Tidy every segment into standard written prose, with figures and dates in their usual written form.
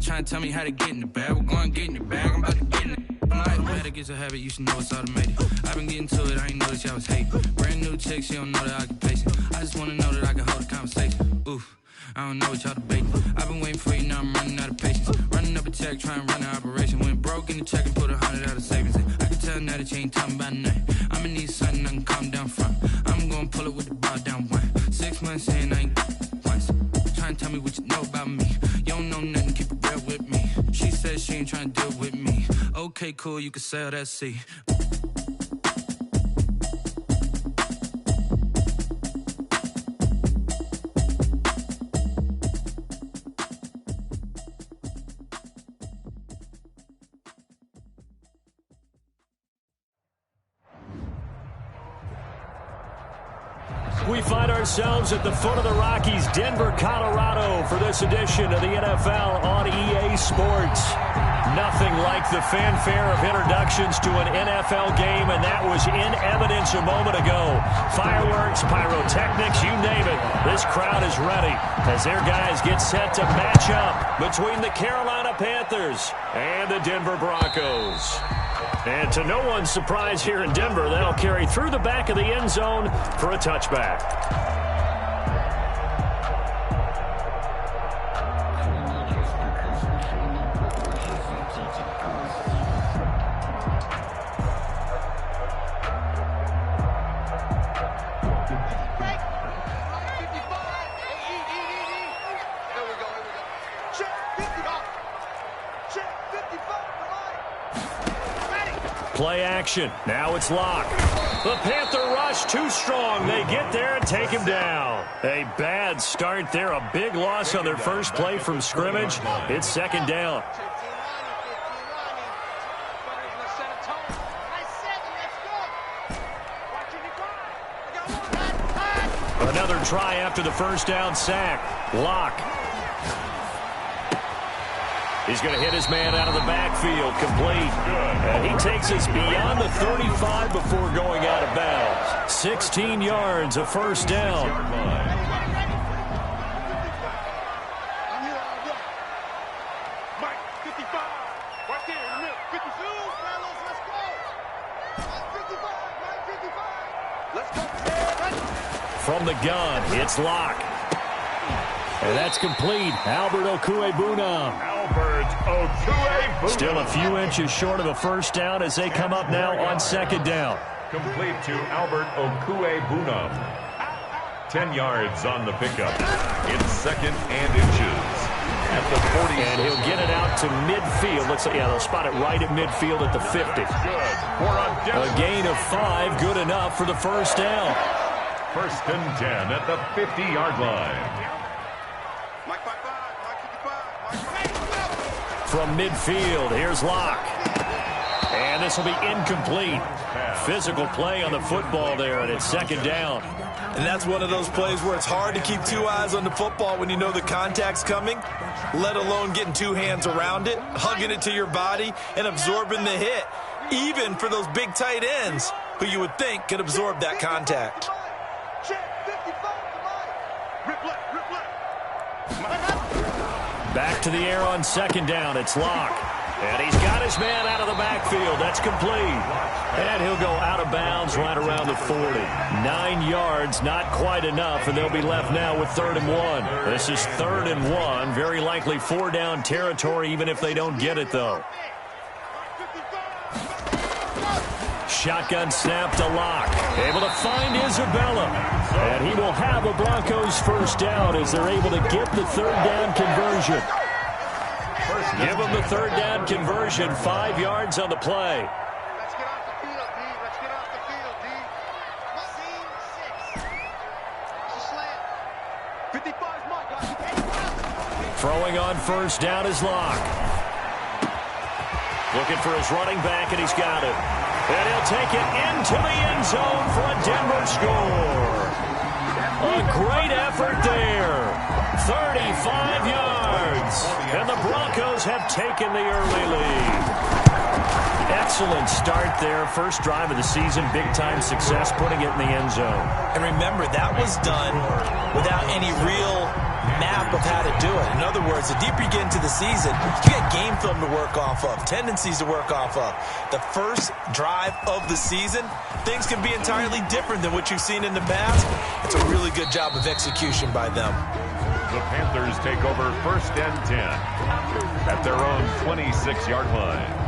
Trying to tell me how to get in the bag. We're going to get in the bag. I'm about to get in it. I'm like, man, it gets a habit. You should know it's automated. I've been getting to it. I ain't know that y'all was hating. Brand new chick, she don't know the occupation. I just want to know that I can hold a conversation. Oof. I don't know what y'all debating. I've been waiting for you, now I'm running out of patience. Running up a check, trying to run an operation. Went broke in the check and put 100 out of savings in. I can tell now that you ain't talking about nothing. I'ma need something I can calm down from. I'm gonna pull it with the bar down one. 6 months in, I ain't once. Trying to tell me what you know about me. You don't know nothing, keep it real with me. She said she ain't trying to deal with me. Okay, cool, you can sell that seat. We find ourselves at the foot of the Rockies, Denver, Colorado, for this edition of the NFL on EA Sports. Nothing like the fanfare of introductions to an NFL game, and that was in evidence a moment ago. Fireworks, pyrotechnics, you name it. This crowd is ready as their guys get set to match up between the Carolina Panthers and the Denver Broncos. And to no one's surprise here in Denver, that'll carry through the back of the end zone for a touchback. Play action. Now it's Locke. The Panther rush too strong. They get there and take him down. A bad start there. A big loss on their first play from scrimmage. It's second down. Another try after the first down sack. Locke. He's going to hit his man out of the backfield, complete. And he takes us beyond the 35 before going out of bounds. 16 yards, a first down. From the gun, it's Locke. And that's complete. Albert Okwuegbunam. Still a few inches short of a first down as they come up now on second down. Complete to Albert Okwuegbunam. 10 yards on the pickup. It's second and inches at the 40. And he'll get it out to midfield. Looks like, yeah, they'll spot it right at midfield at the 50. A gain of 5, good enough for the first down. First and 10 at the 50-yard line. From midfield, here's Locke. And this will be incomplete. Physical play on the football there, and it's second down. And that's one of those plays where it's hard to keep two eyes on the football when you know the contact's coming, let alone getting two hands around it, hugging it to your body, and absorbing the hit, even for those big tight ends who you would think could absorb that contact. Back to the air on second down. It's Locke. And he's got his man out of the backfield. That's complete. And he'll go out of bounds right around the 40. 9 yards, not quite enough, and they'll be left now with 3rd and 1. This is 3rd and 1. Very likely 4-down territory, even if they don't get it, though. Shotgun snap to Locke. Able to find Isabella. And he will have a Broncos first down as they're able to get the 3rd down conversion. Give them the 3rd down conversion. 5 yards on the play. Let's get off the field, D. Let's get off the field, D. Scene 6. It's a slant. 55's Mike. Throwing on first down is Locke. Looking for his running back, and he's got it. And he'll take it into the end zone for a Denver score. A great effort there. 35 yards. And the Broncos have taken the early lead. Excellent start there. First drive of the season. Big-time success, putting it in the end zone. And remember, that was done without any real map of how to do it. In other words, the deeper you get into the season, you get game film to work off of, tendencies to work off of. The first drive of the season, things can be entirely different than what you've seen in the past. It's a really good job of execution by them. The Panthers take over 1st and 10 at their own 26-yard line.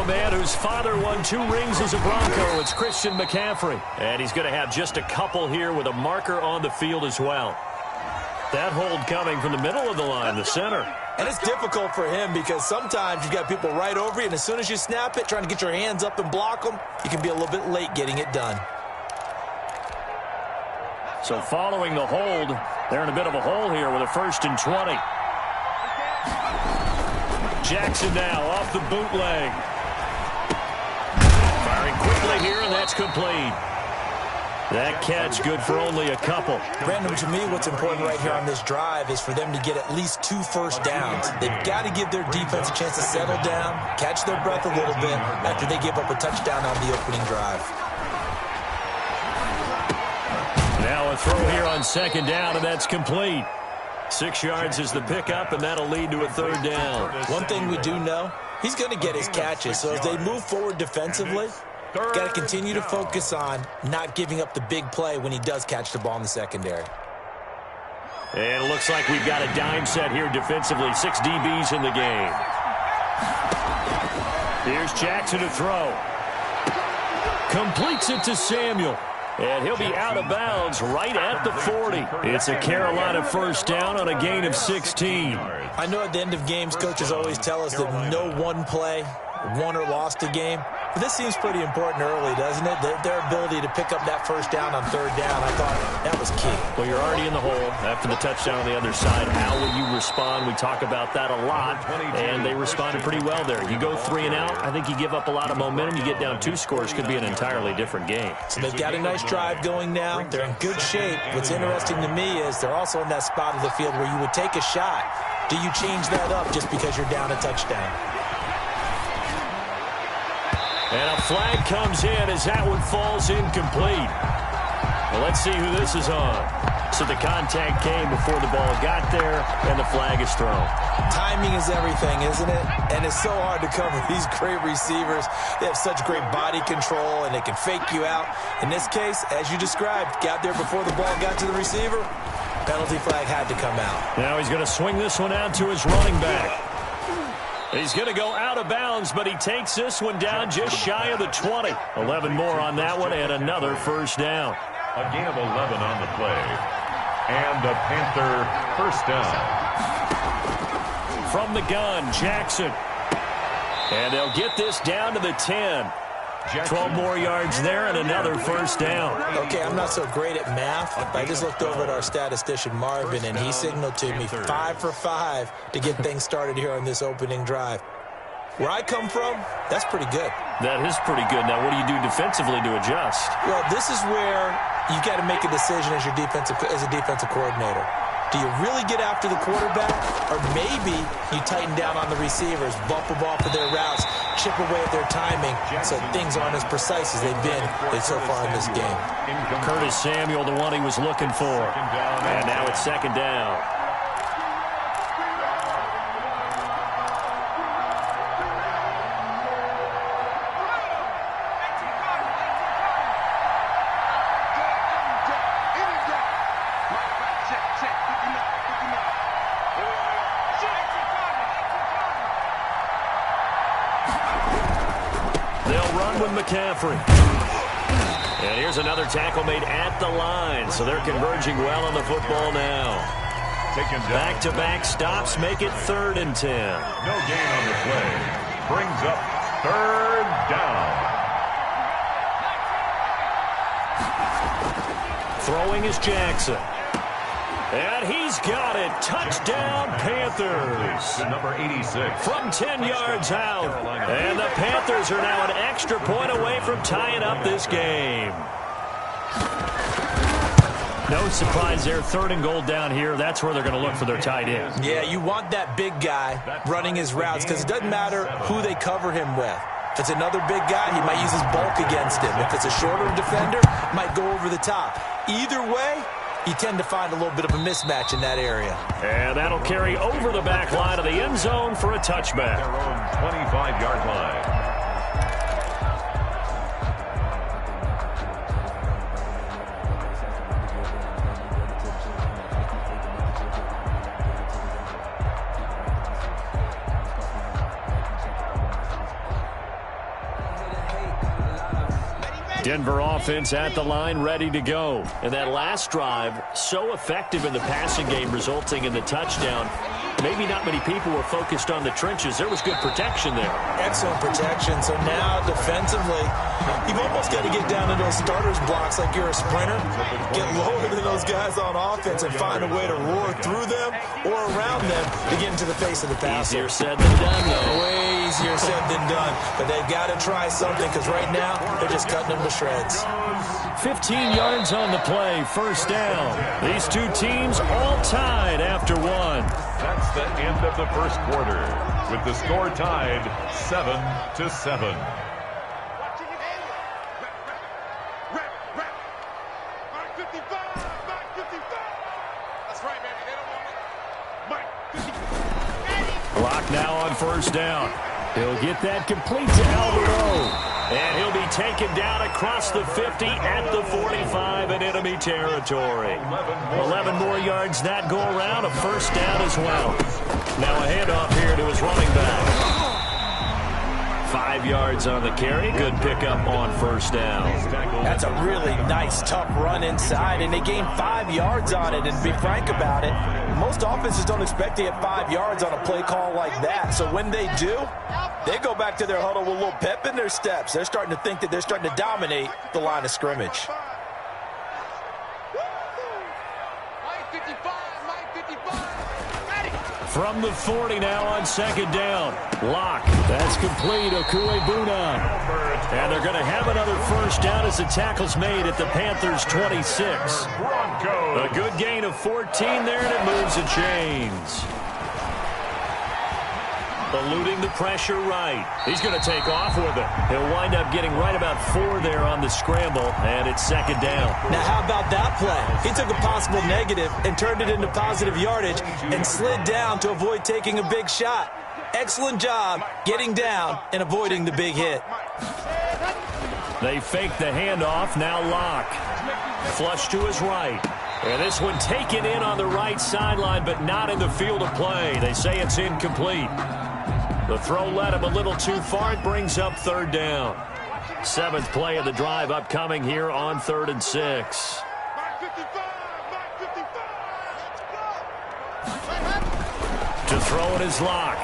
Man whose father won 2 rings as a Bronco. It's Christian McCaffrey. And he's going to have just a couple here with a marker on the field as well. That hold coming from the middle of the line, the center. And it's difficult for him because sometimes you've got people right over you, and as soon as you snap it, trying to get your hands up and block them, you can be a little bit late getting it done. So following the hold, they're in a bit of a hole here with a 1st and 20. Jackson now off the bootleg. Firing quickly here, and that's complete. That catch good for only a couple. Brandon, to me, what's important right here on this drive is for them to get at least 2 first downs. They've got to give their defense a chance to settle down, catch their breath a little bit after they give up a touchdown on the opening drive. Now a throw here on 2nd down, and that's complete. 6 yards is the pickup, and that'll lead to a 3rd down. One thing we do know, he's going to get his catches. So as they move forward defensively, got to continue to focus on not giving up the big play when he does catch the ball in the secondary. And it looks like we've got a dime set here defensively. 6 DBs in the game. Here's Jackson to throw. Completes it to Samuel. And he'll be out of bounds right at the 40. It's a Carolina 1st down on a gain of 16. I know at the end of games, coaches always tell us that no one play won or lost a game. But this seems pretty important early, doesn't it? Their ability to pick up that 1st down on 3rd down, I thought that was key. Well, you're already in the hole after the touchdown on the other side. How will you respond? We talk about that a lot, and they responded pretty well there. You go 3 and out, I think you give up a lot of momentum. You get down 2 scores, could be an entirely different game. So they've got a nice drive going now. They're in good shape. What's interesting to me is they're also in that spot of the field where you would take a shot. Do you change that up just because you're down a touchdown? And a flag comes in as that one falls incomplete. Well, let's see who this is on. So the contact came before the ball got there, and the flag is thrown. Timing is everything, isn't it? And it's so hard to cover these great receivers. They have such great body control, and they can fake you out. In this case, as you described, got there before the ball got to the receiver. Penalty flag had to come out. Now he's going to swing this one out to his running back. He's going to go out of bounds, but he takes this one down just shy of the 20. 11 more on that one, and another 1st down. A gain of 11 on the play. And a Panther 1st down. From the gun, Jackson. And they'll get this down to the 10. 12 more yards there and another first down. Okay, I'm not so great at math, but I just looked over at our statistician, Marvin, and he signaled to me 5 for 5 to get things started here on this opening drive. Where I come from, that's pretty good. That is pretty good. Now, what do you do defensively to adjust? Well, this is where you got to make a decision as a defensive coordinator. Do you really get after the quarterback, or maybe you tighten down on the receivers, bump them off of their routes, chip away at their timing, so things aren't as precise as they've been so far in this game. Curtis Samuel, the one he was looking for. And now it's second down. McCaffrey. And here's another tackle made at the line, so they're converging well on the football now. Back-to-back stops make it 3rd and 10. No gain on the play. Brings up 3rd down. Throwing is Jackson. And he's got it. Touchdown, Panthers. Number 86. From 10 yards out. And the Panthers are now an extra point away from tying up this game. No surprise there. 3rd and goal down here. That's where they're going to look for their tight end. Yeah, you want that big guy running his routes because it doesn't matter who they cover him with. If it's another big guy, he might use his bulk against him. If it's a shorter defender, might go over the top. Either way, you tend to find a little bit of a mismatch in that area. And that'll carry over the back line of the end zone for a touchback. Their own 25-yard line. Denver offense at the line, ready to go. And that last drive, so effective in the passing game, resulting in the touchdown. Maybe not many people were focused on the trenches. There was good protection there. Excellent protection. So now, defensively, you've almost got to get down to those starters blocks like you're a sprinter. Get lower than those guys on offense and find a way to roar through them or around them to get into the face of the passer. Easier said than done, though. Way easier said than done. But they've got to try something because right now, they're just cutting them to shreds. 15 yards on the play, first down. These two teams all tied after one. That's the end of the first quarter, with the score tied 7-7. Clock now on first down. He'll get that complete to Albert. And he'll be taken down across the 50 at the 45 in enemy territory. 11 more yards that go around, a first down as well. Now a handoff here to his running back. 5 yards on the carry. Good pickup on first down. That's a really nice, tough run inside, and they gained 5 yards on it. And to be frank about it, most offenses don't expect to get 5 yards on a play call like that. So when they do, they go back to their huddle with a little pep in their steps. They're starting to think that they're starting to dominate the line of scrimmage. From the 40 now on second down. Lock. That's complete. Okuebuna. And they're going to have another first down as the tackle's made at the Panthers' 26. A good gain of 14 there, and it moves the chains. Eluding the pressure right. He's going to take off with it. He'll wind up getting right about 4 there on the scramble, and it's second down. Now, how about that play? He took a possible negative and turned it into positive yardage and slid down to avoid taking a big shot. Excellent job getting down and avoiding the big hit. They fake the handoff. Now Lock. Flush to his right. And this one taken in on the right sideline, but not in the field of play. They say it's incomplete. The throw led him a little too far. It brings up third down. 7th play of the drive upcoming here on 3rd and 6. To throw it is Lock.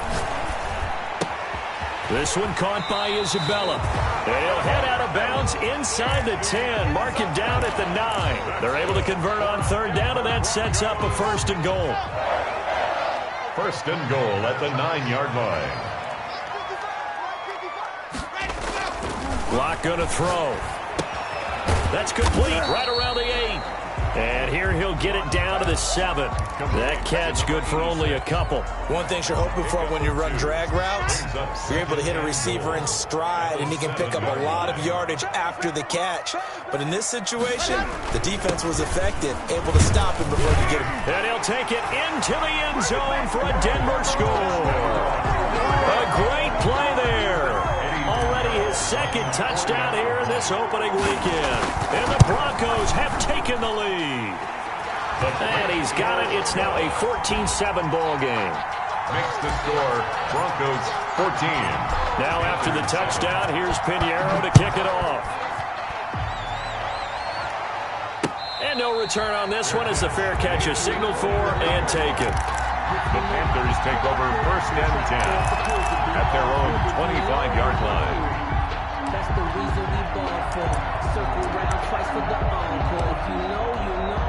This one caught by Isabella. And he'll head out of bounds inside the 10. Mark him down at the 9. They're able to convert on third down, and that sets up a first and goal. First and goal at the 9-yard line. Block going to throw. That's complete right around the 8. And here he'll get it down to the 7. That catch good for only a couple. One thing you're hoping for when you run drag routes, you're able to hit a receiver in stride, and he can pick up a lot of yardage after the catch. But in this situation, the defense was effective, able to stop him before he get him. And he'll take it into the end zone for a Denver score. A great play there. Already his second touchdown here in this opening weekend. And the Broncos have taken the lead. And he's got it. It's now a 14-7 ball game. Makes the score Broncos 14. Now after the touchdown, here's Pinheiro to kick it off. And no return on this one as the fair catch is signaled for and taken. The Panthers take over first and 10 at their own 25-yard line. That's the reason we ball for. Circle round twice for the encore. If you know, you know.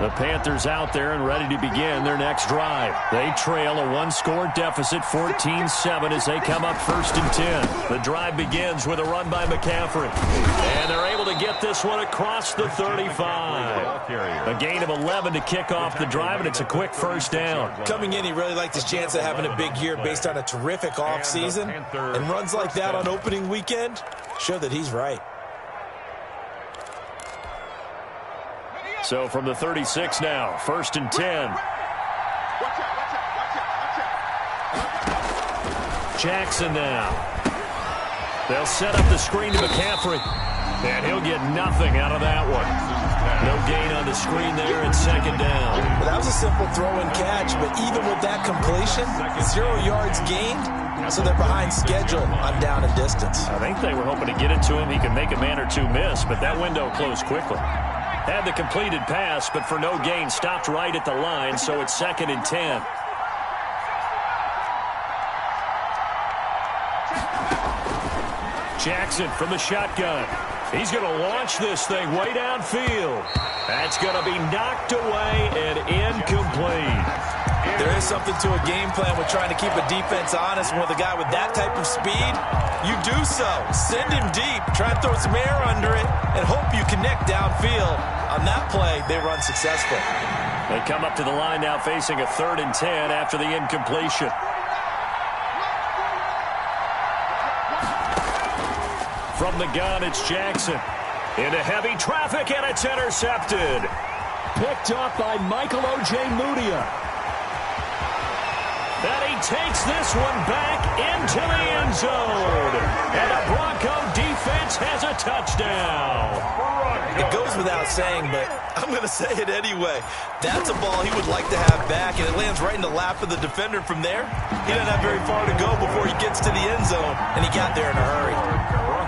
The Panthers out there and ready to begin their next drive. They trail a one-score deficit, 14-7, as they come up first and 10. The drive begins with a run by McCaffrey. And they're able to get this one across the 35. A gain of 11 to kick off the drive, and it's a quick first down. Coming in, he really liked his chance of having a big year based on a terrific offseason. And runs like that on opening weekend show that he's right. So from the 36 now, first and 10. Jackson now. They'll set up the screen to McCaffrey. And he'll get nothing out of that one. No gain on the screen there at second down. Well, that was a simple throw and catch, but even with that completion, 0 yards gained, so they're behind schedule on down and distance. I think they were hoping to get it to him. He could make a man or two miss, but that window closed quickly. Had the completed pass, but for no gain, stopped right at the line, so it's second and 10. Jackson from the shotgun. He's going to launch this thing way downfield. That's going to be knocked away and incomplete. There is something to a game plan with trying to keep a defense honest. And with a guy with that type of speed, you do so. Send him deep, try and throw some air under it, and hope you connect downfield. On that play, they run successful. They come up to the line now facing a 3rd and 10 after the incompletion. From the gun, it's Jackson. Into heavy traffic, and it's intercepted. Picked off by Michael O.J. Mudia. And he takes this one back into the end zone. And the Bronco defense has a touchdown. It goes without saying, but I'm going to say it anyway. That's a ball he would like to have back, and it lands right in the lap of the defender from there. He doesn't have very far to go before he gets to the end zone, and he got there in a hurry.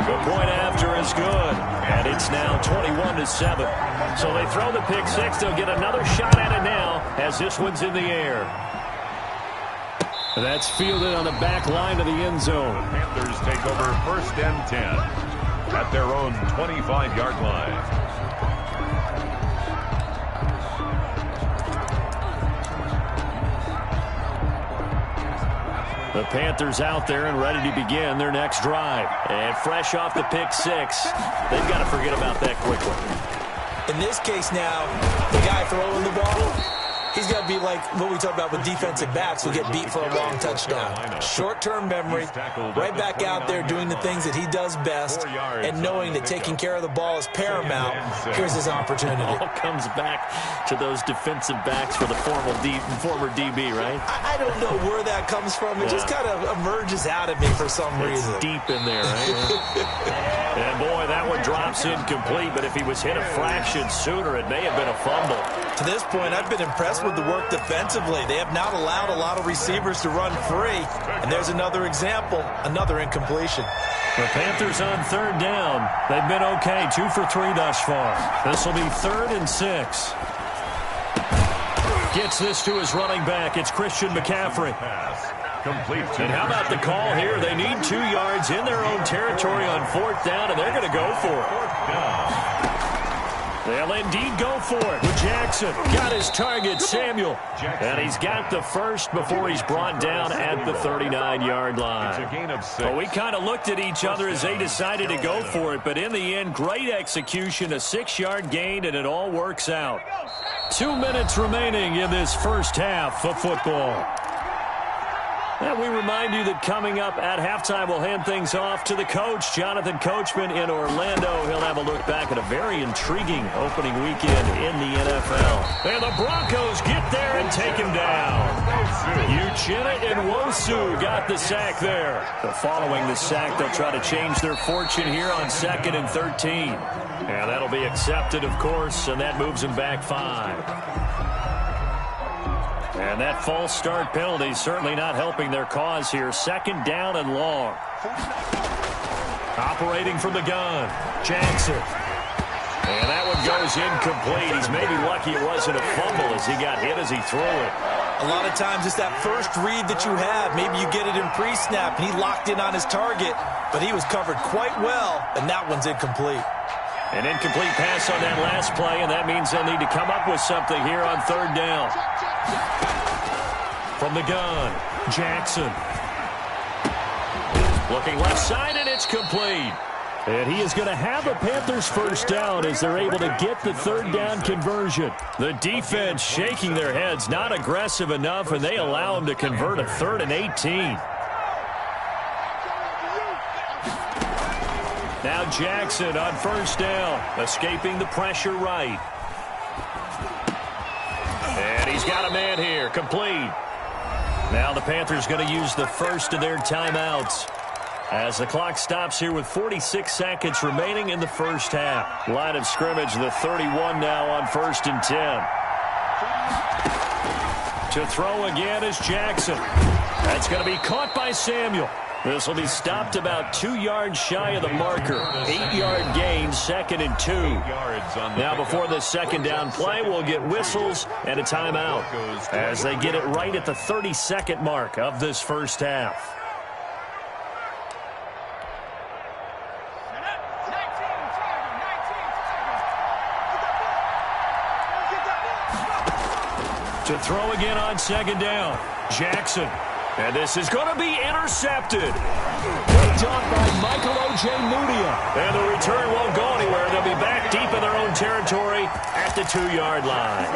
The point after is good, and it's now 21-7. So they throw the pick six. They'll get another shot at it now as this one's in the air. That's fielded on the back line of the end zone. Panthers take over first and 10 at their own 25-yard line. The Panthers out there and ready to begin their next drive. And fresh off the pick six, they've got to forget about that quickly. In this case now, the guy throwing the ball, he's got to be like what we talked about with defensive backs who get beat for a long touchdown. Short-term memory, right back out there doing the things that he does best, and knowing that taking care of the ball is paramount. Here's his opportunity. It all comes back to those defensive backs for the former DB, right? I don't know where that comes from. It just kind of emerges out of me for some reason. It's deep in there, right? And boy, that one drops incomplete, but if he was hit a fraction sooner, it may have been a fumble. To this point, I've been impressed with the work defensively. They have not allowed a lot of receivers to run free. And there's another example, another incompletion. The Panthers on third down. They've been okay, 2 for 3 thus far. This will be 3rd and 6. Gets this to his running back. It's Christian McCaffrey. Complete. And how about the call here? They need 2 yards in their own territory on 4th down, and they're going to go for it. 4th down. They'll indeed go for it with Jackson. Got his target, Samuel. And he's got the first before he's brought down at the 39-yard line. It's a gain of 6. Well, we kind of looked at each other as they decided to go for it, but in the end, great execution, a 6-yard gain, and it all works out. 2 minutes remaining in this first half of football. And we remind you that coming up at halftime, we'll hand things off to the coach, Jonathan Coachman in Orlando. He'll have a look back at a very intriguing opening weekend in the NFL. And the Broncos get there and take him down. Uchenna and Wosu got the sack there. But following the sack, they'll try to change their fortune here on 2nd and 13. And that'll be accepted, of course, and that moves them back 5. And that false start penalty certainly not helping their cause here. 2nd down and long. Operating from the gun, Jackson. And that one goes incomplete. He's maybe lucky it wasn't a fumble as he got hit as he threw it. A lot of times it's that first read that you have. Maybe you get it in pre-snap. He locked in on his target, but he was covered quite well, and that one's incomplete. An incomplete pass on that last play, and that means they'll need to come up with something here on 3rd down. From the gun, Jackson. Looking left side, and it's complete. And he is going to have the Panthers first down as they're able to get the 3rd down conversion. The defense shaking their heads, not aggressive enough, and they allow him to convert a 3rd and 18. Now Jackson on 1st down, escaping the pressure right. And he's got a man here, complete. Now the Panthers going to use the first of their timeouts as the clock stops here with 46 seconds remaining in the first half. Line of scrimmage, the 31 now on 1st and 10. To throw again is Jackson. That's going to be caught by Samuel. This will be stopped about 2 yards shy of the marker. 8-yard gain, 2nd and 2. Now before the 2nd down play, we'll get whistles and a timeout as they get it right at the 32nd mark of this first half. To throw again on 2nd down, Jackson. And this is going to be intercepted. Picked off by Michael O.J. Mudia. And the return won't go anywhere. They'll be back deep in their own territory at the 2-yard line.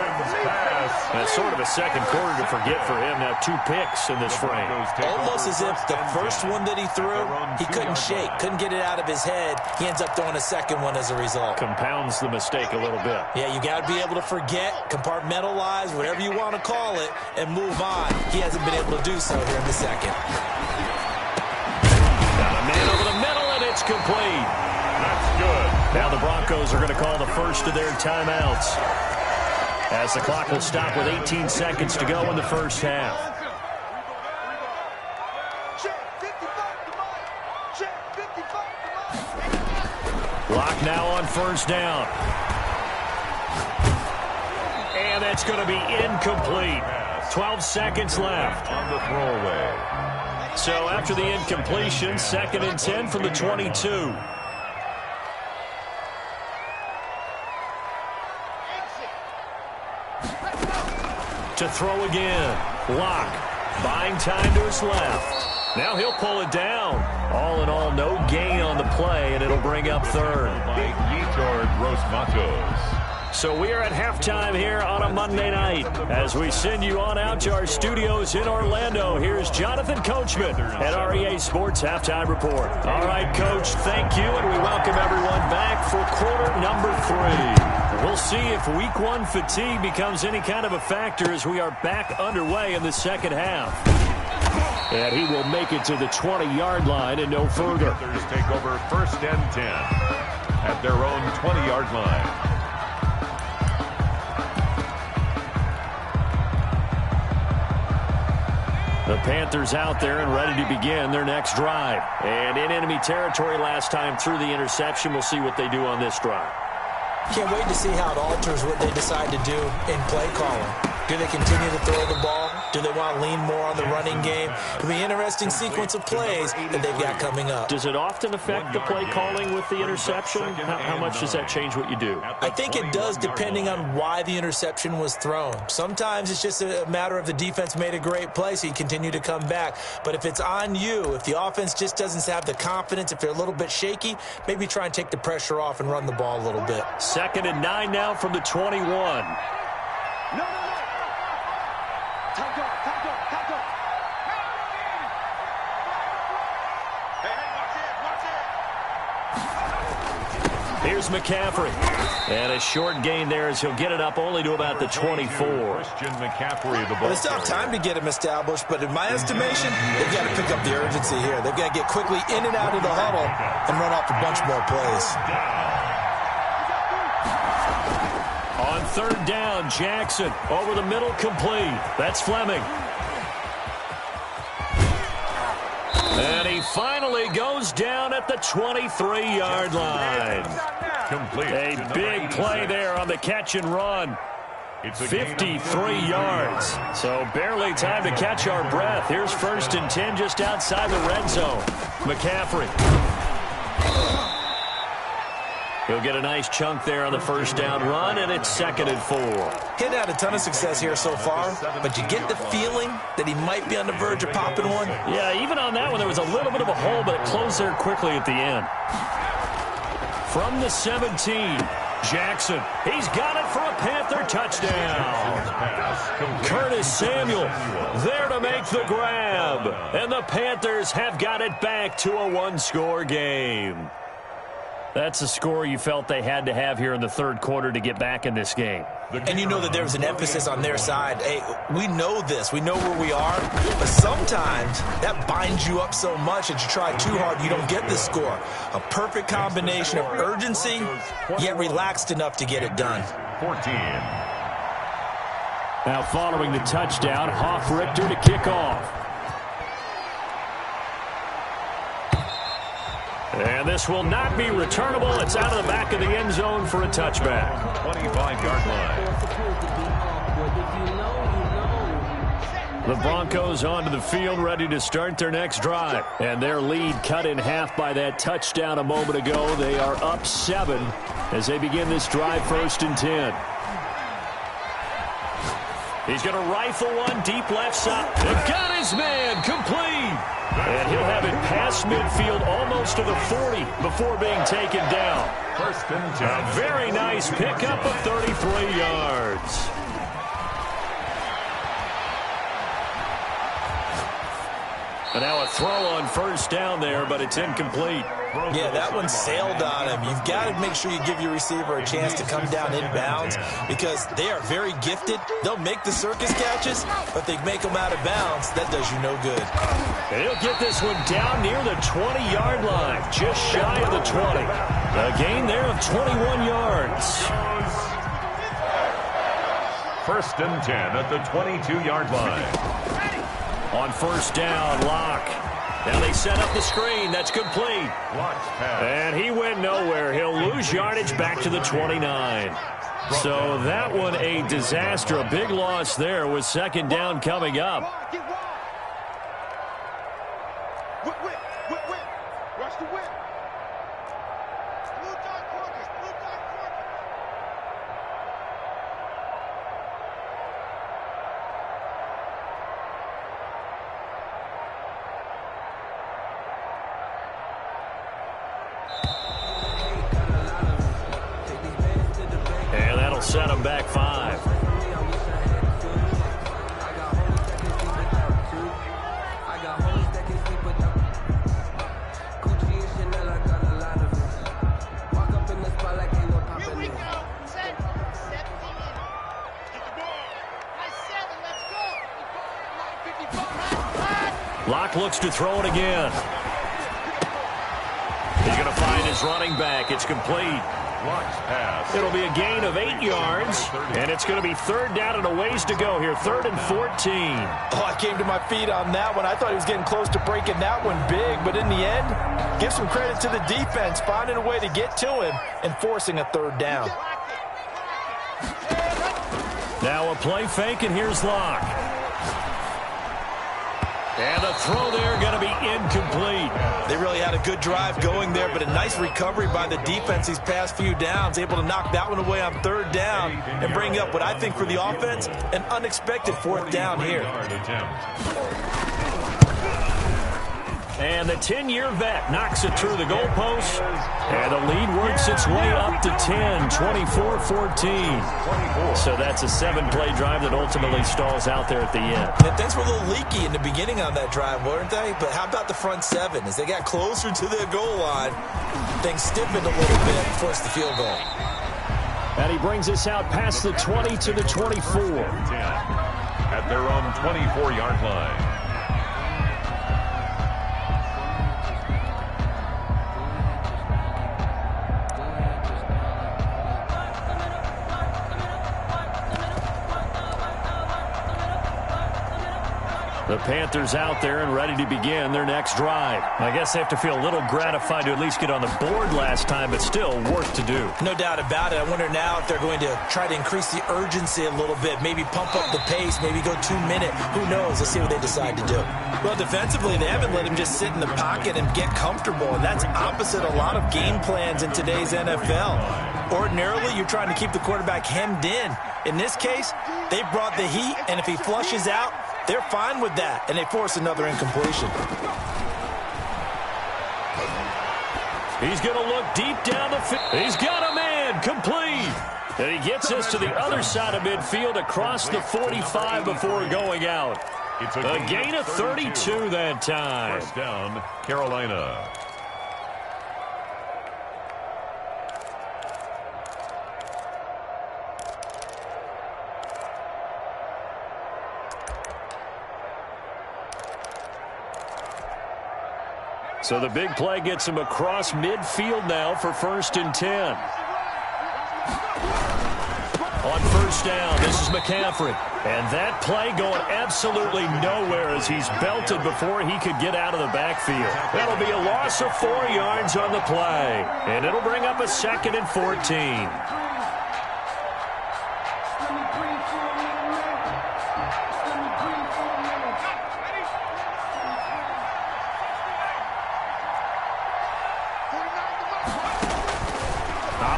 That's sort of a second quarter to forget for him. Now 2 picks in this frame. Almost as if the first one that he threw, he couldn't shake, couldn't get it out of his head. He ends up throwing a second one as a result. Compounds the mistake a little bit. Yeah, you got to be able to forget, compartmentalize, whatever you want to call it, and move on. He hasn't been able to do so here in the second. Got a man over the middle, and it's complete. That's good. Now the Broncos are going to call the first of their timeouts as the clock will stop with 18 seconds to go in the first half. Lock now on 1st down. And that's going to be incomplete. 12 seconds left. On the throwaway. So after the incompletion, 2nd and 10 from the 22. To throw again. Lock. Buying time to his left. Now he'll pull it down. All in all, no gain on the play, and it'll bring up 3rd. By Yeetard Rosmatos. So we are at halftime here on a Monday night. As we send you on out to our studios in Orlando, here's Jonathan Coachman at REA Sports Halftime Report. All right, Coach, thank you, and we welcome everyone back for quarter number 3. We'll see if week 1 fatigue becomes any kind of a factor as we are back underway in the second half. And he will make it to the 20-yard line and no further. Panthers take over 1st and 10 at their own 20-yard line. The Panthers out there and ready to begin their next drive. And in enemy territory last time through the interception. We'll see what they do on this drive. Can't wait to see how it alters what they decide to do in play calling. Do they continue to throw the ball? Do they want to lean more on the run running game. It'll be an interesting sequence of plays that they've got coming up. Does it often affect the play calling with the interception? How much does that change what you do? I think it does, depending on why the interception was thrown. Sometimes it's just a matter of the defense made a great play, so you continue to come back. But if it's on you, if the offense just doesn't have the confidence, if they're a little bit shaky, maybe try and take the pressure off and run the ball a little bit. 2nd and 9 now from the 21. No. Time go. Hey, watch it. Here's McCaffrey. And a short gain there as he'll get it up only to about the 24. Christian McCaffrey, the ball. Well, it's still time to get him established, but in my estimation, they've got to pick up the urgency here. They've got to get quickly in and out of the huddle and run off a bunch more plays. On 3rd down, Jackson over the middle, complete. That's Fleming. And he finally goes down at the 23-yard line. Complete. A big play there on the catch and run. 53 yards. So barely time to catch our breath. Here's 1st and 10 just outside the red zone. McCaffrey. He'll get a nice chunk there on the 1st down run, and it's 2nd and 4. He's had a ton of success here so far, but you get the feeling that he might be on the verge of popping one. Yeah, even on that one, there was a little bit of a hole, but it closed there quickly at the end. From the 17, Jackson. He's got it for a Panther touchdown. Curtis Samuel there to make the grab. And the Panthers have got it back to a one-score game. That's a score you felt they had to have here in the 3rd quarter to get back in this game. And you know that there's an emphasis on their side. Hey, we know this. We know where we are. But sometimes that binds you up so much that you try too hard, you don't get the score. A perfect combination of urgency, yet relaxed enough to get it done. 14. Now following the touchdown, Hoff-Richter to kick off. And this will not be returnable. It's out of the back of the end zone for a touchback. 25-yard line. The Broncos onto the field, ready to start their next drive. And their lead cut in half by that touchdown a moment ago. They are up 7 as they begin this drive, 1st and 10. He's going to rifle one deep left side. They've got his man complete. And he'll have it past midfield almost to the 40 before being taken down. 1st and 10. A very nice pickup of 33 yards. And now a throw on 1st down there, but it's incomplete. Yeah, that one sailed on him. You've got to make sure you give your receiver a chance to come down inbounds because they are very gifted. They'll make the circus catches, but if they make them out of bounds, that does you no good. And he'll get this one down near the 20-yard line, just shy of the 20. A gain there of 21 yards. 1st and 10 at the 22-yard line. On 1st down, Locke. Now they set up the screen. That's complete. And he went nowhere. He'll lose yardage back to the 29. So that one a disaster. A big loss there with 2nd down coming up. Watch the whip. Blue dot corners. Blue dot corners. And that'll set him back 5. Locke looks to throw it again. He's going to find his running back. It's complete. It'll be a gain of 8 yards, and it's going to be 3rd down and a ways to go here. 3rd and 14. Oh, I came to my feet on that one. I thought he was getting close to breaking that one big, but in the end, give some credit to the defense, finding a way to get to him and forcing a 3rd down. Now a play fake, and here's Locke. throw there going to be incomplete. They really had a good drive going there, but a nice recovery by the defense these past few downs, able to knock that one away on 3rd down and bring up what I think for the offense, an unexpected 4th down here. And the 10-year vet knocks it through the goalpost. And the lead works its way up to 10, 24-14. So that's a 7-play drive that ultimately stalls out there at the end. Yeah, things were a little leaky in the beginning on that drive, weren't they? But how about the front 7? As they got closer to the goal line, things stiffened a little bit and forced the field goal. And he brings us out past the 20 to the 24. At their own 24-yard line. The Panthers out there and ready to begin their next drive. I guess they have to feel a little gratified to at least get on the board last time, but still work to do. No doubt about it. I wonder now if they're going to try to increase the urgency a little bit, maybe pump up the pace, maybe go 2-minute. Who knows? Let's see what they decide to do. Well, defensively, they haven't let him just sit in the pocket and get comfortable, and that's opposite a lot of game plans in today's NFL. Ordinarily, you're trying to keep the quarterback hemmed in. In this case, they brought the heat, and if he flushes out, they're fine with that, and they force another incompletion. He's going to look deep down the field. He's got a man, complete. And he gets us to the other side of midfield across the 45 before going out. It's a gain of 32 that time. First down, Carolina. So the big play gets him across midfield now for 1st and 10. On 1st down, this is McCaffrey. And that play going absolutely nowhere as he's belted before he could get out of the backfield. That'll be a loss of 4 yards on the play. And it'll bring up a 2nd and 14.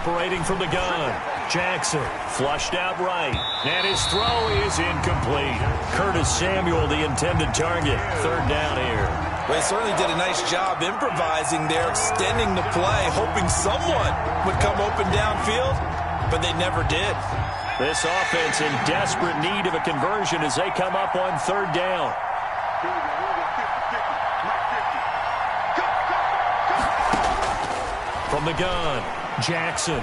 Operating from the gun, Jackson flushed out right, and his throw is incomplete. Curtis Samuel, the intended target. 3rd down here. Well, he certainly did a nice job improvising there, extending the play, hoping someone would come open downfield, but they never did. This offense in desperate need of a conversion as they come up on 3rd down. From the gun, Jackson.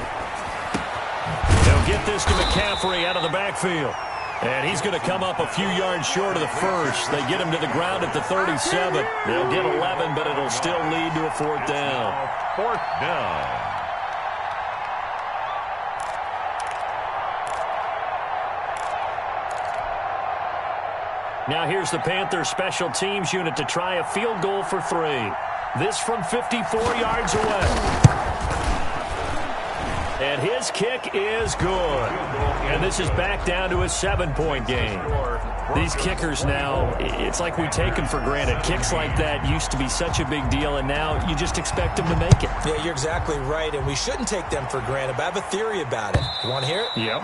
They'll get this to McCaffrey out of the backfield. And he's going to come up a few yards short of the first. They get him to the ground at the 37. They'll get 11, but it'll still lead to a 4th down. 4th down. Now here's the Panthers special teams unit to try a field goal for 3. This from 54 yards away. And his kick is good. And this is back down to a 7-point game. These kickers now, it's like we take them for granted. Kicks like that used to be such a big deal, and now you just expect them to make it. Yeah, you're exactly right, and we shouldn't take them for granted. But I have a theory about it. You want to hear it? Yep.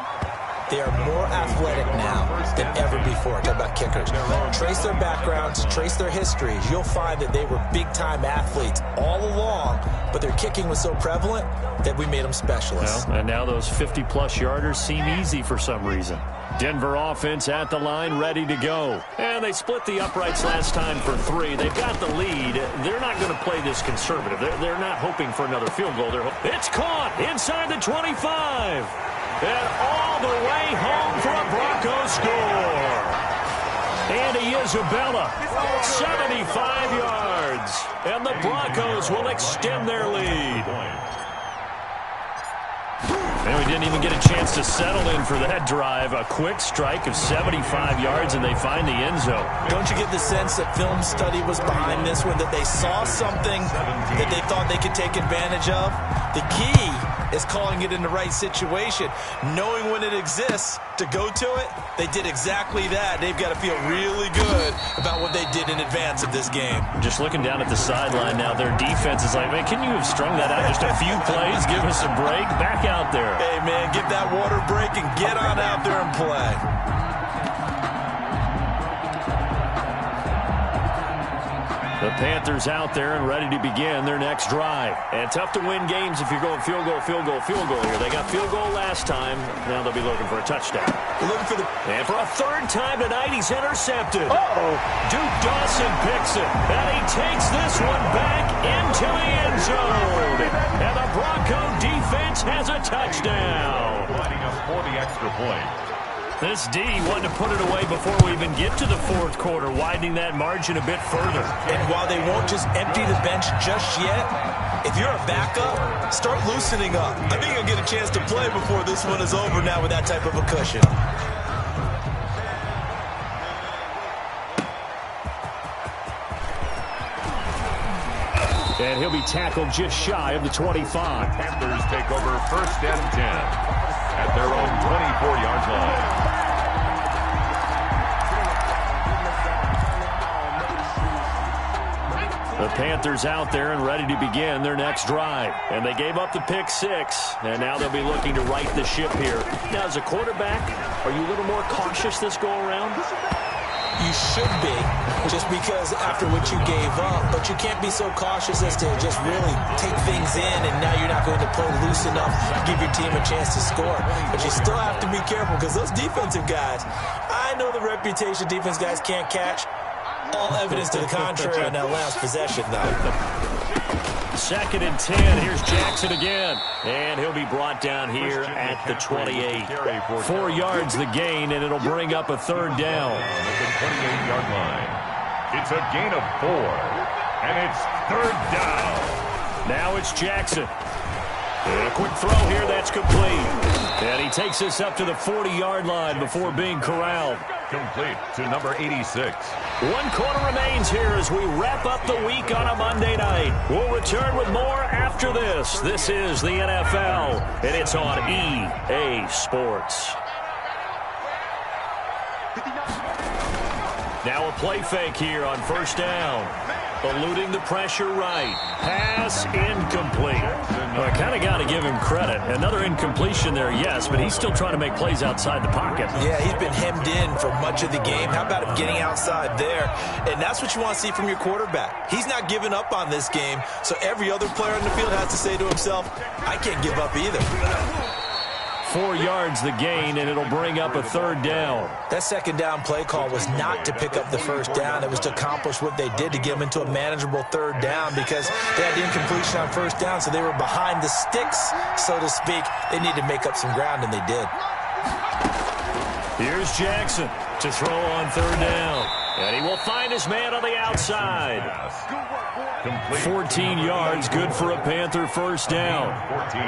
They are more athletic now than ever before. Talk about kickers. Trace their backgrounds, trace their histories. You'll find that they were big-time athletes all along, but their kicking was so prevalent that we made them specialists. Well, and now those 50-plus yarders seem easy for some reason. Denver offense at the line, ready to go. And they split the uprights last time for 3. They've got the lead. They're not going to play this conservative. They're not hoping for another field goal. It's caught inside the 25. And all the way home for a Broncos score. Andy Isabella, 75 yards. And the Broncos will extend their lead. And we didn't even get a chance to settle in for that drive. A quick strike of 75 yards, and they find the end zone. Don't you get the sense that film study was behind this one, that they saw something that they thought they could take advantage of? The key is calling it in the right situation, knowing when it exists, to go to it, they did exactly that. They've got to feel really good about what they did in advance of this game. Just looking down at the sideline now, their defense is like, man, can you have strung that out just a few plays? Give us a break. Back out there. Hey, man, get that water break and get on out there and play. The Panthers out there and ready to begin their next drive. And tough to win games if you're going field goal here. They got field goal last time. Now they'll be looking for a touchdown. We're looking for And for a third time tonight, he's intercepted. Duke Dawson picks it. And he takes this one back into the end zone. And the Bronco defense has a touchdown. Lining up for the extra point. This D wanted to put it away before we even get to the fourth quarter, widening that margin a bit further. And while they won't just empty the bench just yet, if you're a backup, start loosening up. I think you'll get a chance to play before this one is over now with that type of a cushion. And he'll be tackled just shy of the 25. Panthers take over 1st and 10 at their own 24-yard line. The Panthers out there and ready to begin their next drive. And they gave up the pick 6, and now they'll be looking to right the ship here. Now, as a quarterback, are you a little more cautious this go-around? you should be, just because after what you gave up. But you can't be so cautious as to just really take things in, and now you're not going to play loose enough to give your team a chance to score. But you still have to be careful, because those defensive guys, I know the reputation defense guys can't catch. All evidence to the contrary on that last possession, though. 2nd and 10. Here's Jackson again. And he'll be brought down here at the 28. 4 yards the gain, and it'll bring up a 3rd down. At the 28-yard line. It's a gain of 4. And it's 3rd down. Now it's Jackson. And a quick throw here, that's complete. And he takes this up to the 40-yard line before being corralled. Complete to number 86. 1 quarter remains here as we wrap up the week on a Monday night. We'll return with more after this. This is the NFL, and it's on EA Sports. Now a play fake here on 1st down. Eluding the pressure right. Pass incomplete. Well, I kind of got to give him credit. Another incompletion there, yes, but he's still trying to make plays outside the pocket. Yeah, he's been hemmed in for much of the game. How about him getting outside there? And that's what you want to see from your quarterback. He's not giving up on this game, so every other player on the field has to say to himself, I can't give up either. 4 yards the gain, and it'll bring up a 3rd down. That 2nd down play call was not to pick up the 1st down. It was to accomplish what they did, to get them into a manageable 3rd down, because they had the incompletion on 1st down, so they were behind the sticks, so to speak. They needed to make up some ground, and they did. Here's Jackson to throw on 3rd down. And he will find his man on the outside. 14 yards, good for a Panther 1st down. 14.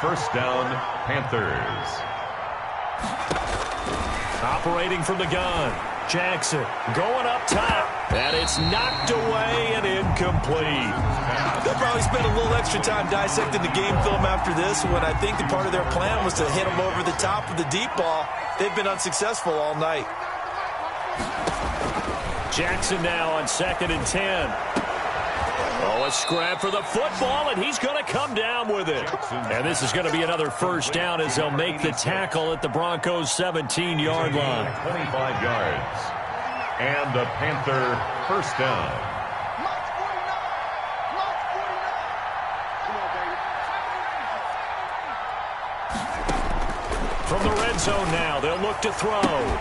1st down, Panthers. Operating from the gun. Jackson going up top. And it's knocked away and incomplete. They'll probably spend a little extra time dissecting the game film after this, when I think the part of their plan was to hit them over the top of the deep ball. They've been unsuccessful all night. Jackson now on 2nd and 10. Oh, a scrap for the football, and he's going to come down with it. And this is going to be another 1st down as they'll make the tackle at the Broncos' 17-yard line. 25 yards. And the Panther 1st down. From the red zone now, they'll look to throw.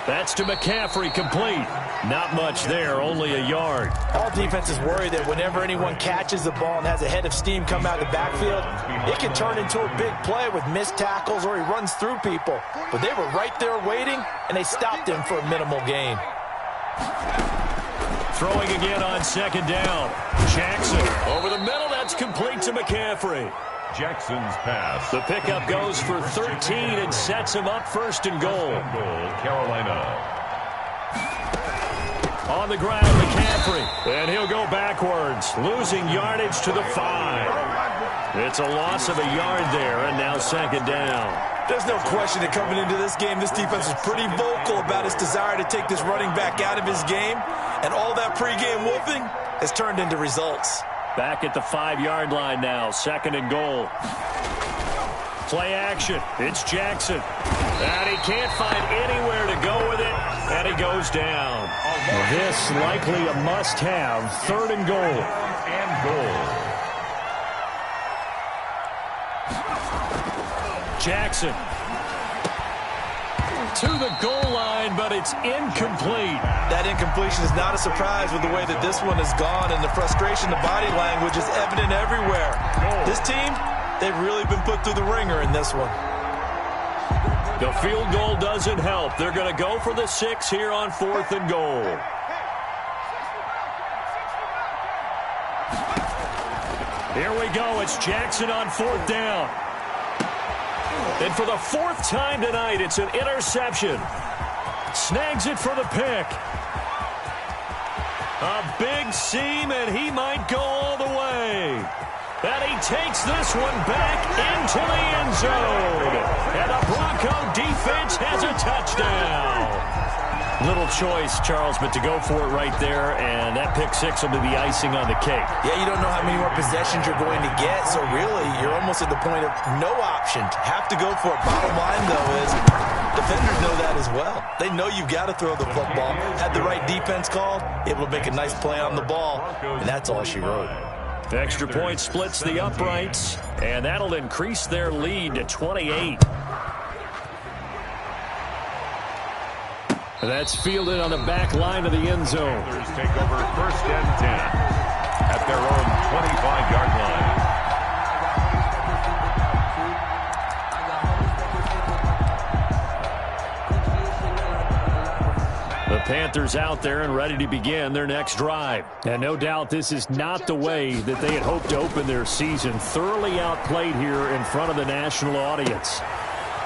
That's to McCaffrey, complete. Not much there, only a yard. All defenses worry that whenever anyone catches the ball and has a head of steam come out of the backfield, it can turn into a big play with missed tackles or he runs through people. But they were right there waiting, and they stopped him for a minimal gain. Throwing again on 2nd down. Jackson over the middle, that's complete to McCaffrey. Jackson's pass. The pickup goes for 13 and sets him up 1st and goal. Carolina. On the ground, McCaffrey. And he'll go backwards, losing yardage to the 5. It's a loss of a yard there, and now 2nd down. There's no question that coming into this game, this defense is pretty vocal about its desire to take this running back out of his game. And all that pregame wolfing has turned into results. Back at the 5-yard line now, 2nd and goal. Play action. It's Jackson. And he can't find anywhere to go with it. And he goes down. This likely a must-have. 3rd and goal. And goal. Jackson. To the goal line, but it's incomplete. That incompletion is not a surprise with the way that this one has gone, and the frustration, the body language is evident everywhere. This team, they've really been put through the ringer in this one. The field goal doesn't help. They're going to go for the 6 here on 4th and goal. Here we go. It's Jackson on 4th down. And for the 4th time tonight, it's an interception. Snags it for the pick. A big seam, and he might go all the way. And he takes this one back into the end zone. And the Bronco defense has a touchdown. Little choice, Charles, but to go for it right there, and that pick 6 will be the icing on the cake. Yeah, you don't know how many more possessions you're going to get, so really, you're almost at the point of no option. Have to go for it. Bottom line, though, is defenders know that as well. They know you've got to throw the football. Had the right defense called, able to make a nice play on the ball, and that's all she wrote. Extra point splits the uprights, and that'll increase their lead to 28. That's fielded on the back line of the end zone. Panthers take over 1st and 10 at their own 25-yard line. The Panthers out there and ready to begin their next drive. And no doubt this is not the way that they had hoped to open their season. Thoroughly outplayed here in front of the national audience.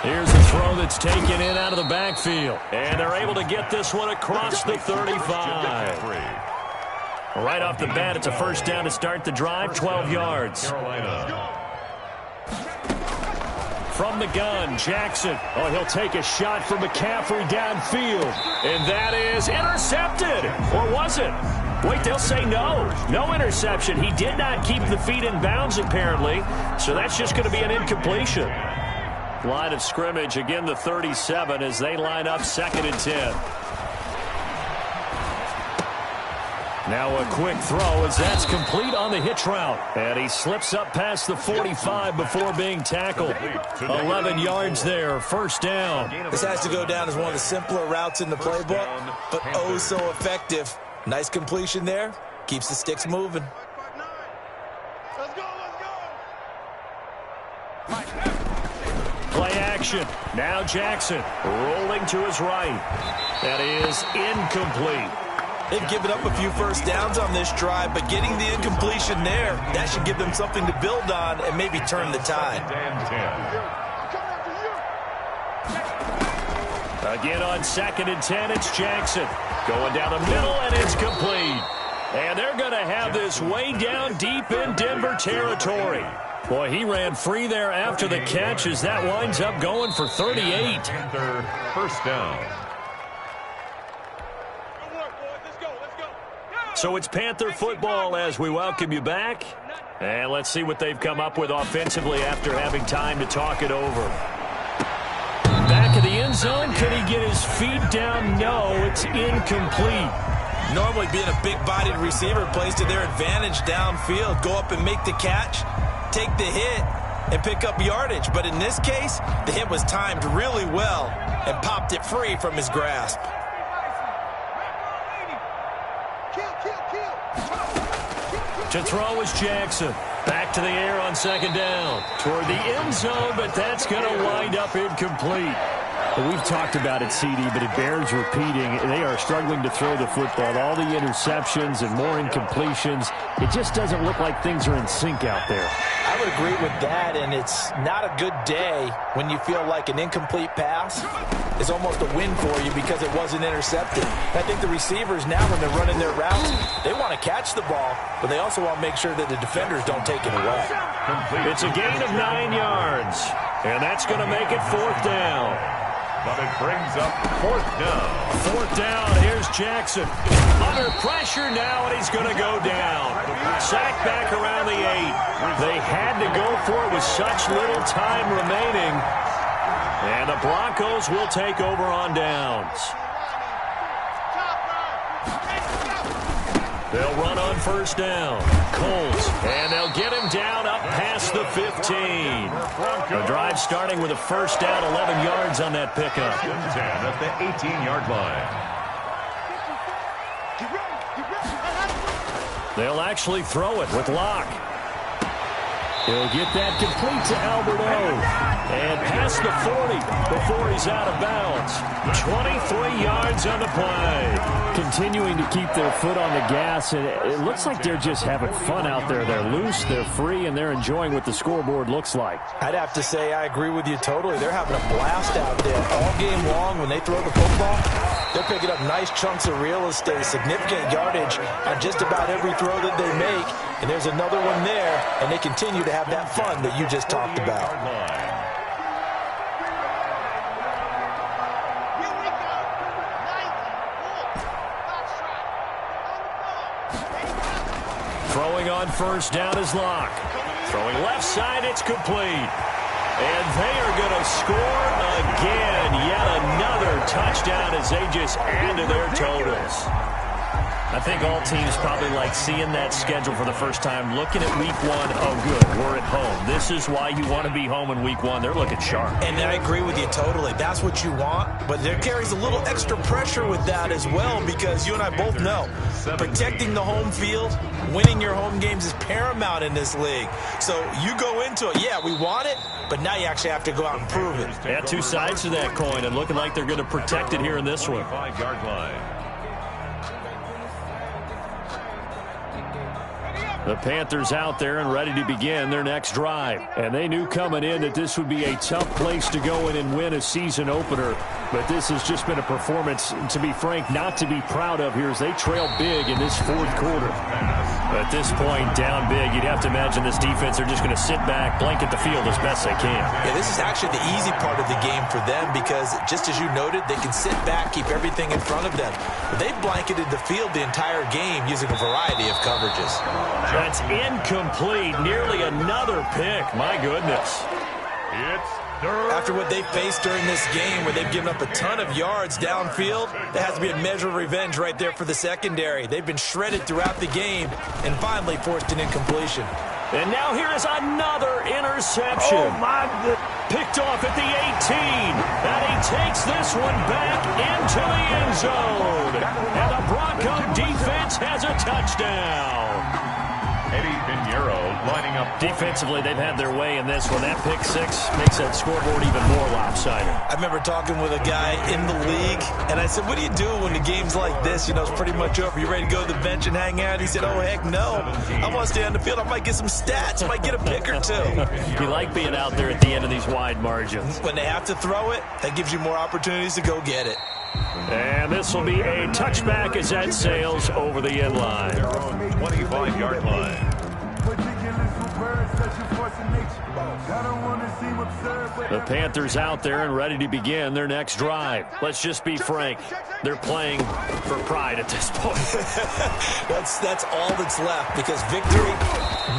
Here's a throw that's taken in out of the backfield. And they're able to get this one across the 35. Right off the bat, it's a 1st down to start the drive, 12 yards. From the gun, Jackson. Oh, he'll take a shot from McCaffrey downfield. And that is intercepted. Or was it? Wait, they'll say no. No interception. He did not keep the feet in bounds, apparently. So that's just going to be an incompletion. Line of scrimmage, again the 37 as they line up 2nd and 10. Now a quick throw as that's complete on the hitch route. And he slips up past the 45 before being tackled. 11 yards there, 1st down. This has to go down as one of the simpler routes in the playbook, but oh so effective. Nice completion there. Keeps the sticks moving. Play action. Now Jackson rolling to his right. That is incomplete. They've given up a few 1st downs on this drive, but getting the incompletion there, that should give them something to build on and maybe turn the tide. Again on 2nd and 10, it's Jackson. Going down the middle, and it's complete. And they're going to have this way down deep in Denver territory. Boy, he ran free there after the catch as that winds up going for 38. Panther 1st down. So it's Panther football as we welcome you back. And let's see what they've come up with offensively after having time to talk it over. Back of the end zone. Can he get his feet down? No, it's incomplete. Normally being a big-bodied receiver plays to their advantage downfield. Go up and make the catch, take the hit, and pick up yardage. But in this case, the hit was timed really well and popped it free from his grasp. To throw is Jackson. Back to the air on 2nd down. Toward the end zone, but that's going to wind up incomplete. Well, we've talked about it, CD, but it bears repeating. They are struggling to throw the football. All the interceptions and more incompletions. It just doesn't look like things are in sync out there. I would agree with that, and it's not a good day when you feel like an incomplete pass is almost a win for you because it wasn't intercepted. I think the receivers now, when they're running their routes, they want to catch the ball, but they also want to make sure that the defenders don't take it away. It's a gain of 9 yards. And that's going to make it 4th down. But it brings up 4th down. 4th down. Here's Jackson. Under pressure now, and he's going to go down. Sacked back around the 8. They had to go for it with such little time remaining. And the Broncos will take over on downs. They'll run on 1st down. Coles, and they'll get him down up past the 15. The drive starting with a 1st down, 11 yards on that pickup. 10 at the 18-yard line. They'll actually throw it with Locke. He'll get that complete to Alberto. And past the 40 before he's out of bounds. 23 yards on the play. Continuing to keep their foot on the gas, and it looks like they're just having fun out there. They're loose, they're free, and they're enjoying what the scoreboard looks like. I'd have to say I agree with you totally. They're having a blast out there all game long. When they throw the football, they're picking up nice chunks of real estate, significant yardage on just about every throw that they make. And there's another one there, and they continue to have that fun that you just talked about. Throwing on 1st down is Locke. Throwing left side, it's complete. And they are going to score again. Yet another touchdown as they just add to their totals. I think all teams probably like seeing that schedule for the first time, looking at week 1. Oh, good, we're at home. This is why you want to be home in week 1. They're looking sharp. And I agree with you totally. That's what you want. But there carries a little extra pressure with that as well, because you and I both know protecting the home field, winning your home games is paramount in this league. So you go into it, yeah, we want it, but now you actually have to go out and prove it. Yeah, 2 sides to that coin, and looking like they're going to protect it here in this one. 5-yard line. The Panthers out there and ready to begin their next drive. And they knew coming in that this would be a tough place to go in and win a season opener. But this has just been a performance, to be frank, not to be proud of here as they trail big in this 4th quarter. At this point, down big, you'd have to imagine this defense are just going to sit back, blanket the field as best they can. Yeah, this is actually the easy part of the game for them because, just as you noted, they can sit back, keep everything in front of them. But they've blanketed the field the entire game using a variety of coverages. That's incomplete. Nearly another pick. My goodness. After what they faced during this game where they've given up a ton of yards downfield, there has to be a measure of revenge right there for the secondary. They've been shredded throughout the game and finally forced an incompletion. And now here is another interception. Oh, my goodness. Picked off at the 18. And he takes this one back into the end zone. And the Bronco defense has a touchdown. Eddie Pinheiro lining up. Defensively, they've had their way in this one. That pick 6 makes that scoreboard even more lopsided. I remember talking with a guy in the league, and I said, what do you do when the game's like this? You know, it's pretty much over. You ready to go to the bench and hang out? He said, oh, heck no. I want to stay on the field. I might get some stats. I might get a pick or 2. You like being out there at the end of these wide margins. When they have to throw it, that gives you more opportunities to go get it. And this will be a touchback as that sails over the end line. 25-yard line. The Panthers out there and ready to begin their next drive. Let's just be frank. They're playing for pride at this point. That's all that's left because victory,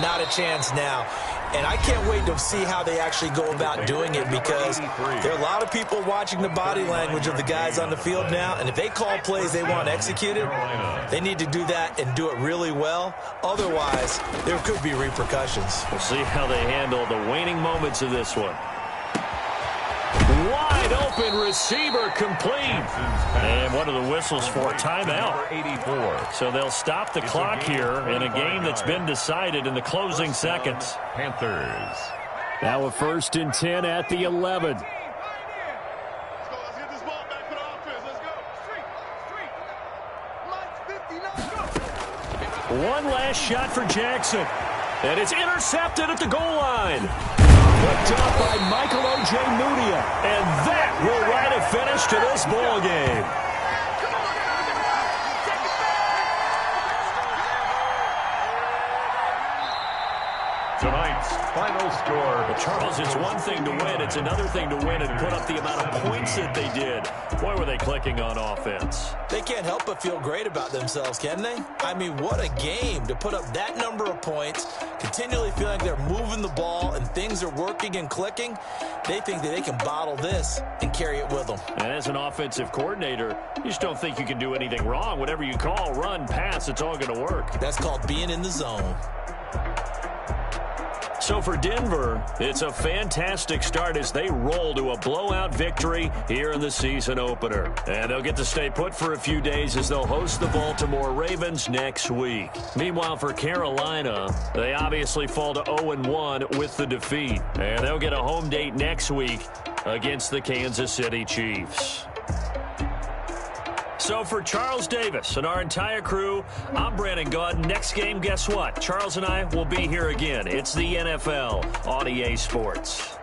not a chance now. And I can't wait to see how they actually go about doing it because there are a lot of people watching the body language of the guys on the field now. And if they call plays they want executed, they need to do that and do it really well. Otherwise, there could be repercussions. We'll see how they handle the waning moments of this one. Wide open receiver complete. And what are the whistles for? Timeout. 84. So they'll stop the clock here in a game that's been decided in the closing seconds. Panthers. Now a 1st and 10 at the 11. Let's get this ball back for the offense. Let's go. Street. Lights 59. Go. One last shot for Jackson. And it's intercepted at the goal line. Picked up by Michael O.J. Mudia. And that will write a finish to this ball game. Tonight's final score. Well, Charles, it's one thing to win. It's another thing to win and put up the amount of points that they did. Boy, were they clicking on offense. They can't help but feel great about themselves, can they? I mean, what a game to put up that number of points, continually feel like they're moving the ball and things are working and clicking. They think that they can bottle this and carry it with them. And as an offensive coordinator, you just don't think you can do anything wrong. Whatever you call, run, pass, it's all going to work. That's called being in the zone. So for Denver, it's a fantastic start as they roll to a blowout victory here in the season opener. And they'll get to stay put for a few days as they'll host the Baltimore Ravens next week. Meanwhile, for Carolina, they obviously fall to 0-1 with the defeat. And they'll get a home date next week against the Kansas City Chiefs. So for Charles Davis and our entire crew, I'm Brandon Gaudin. Next game, guess what? Charles and I will be here again. It's the NFL on EA Sports.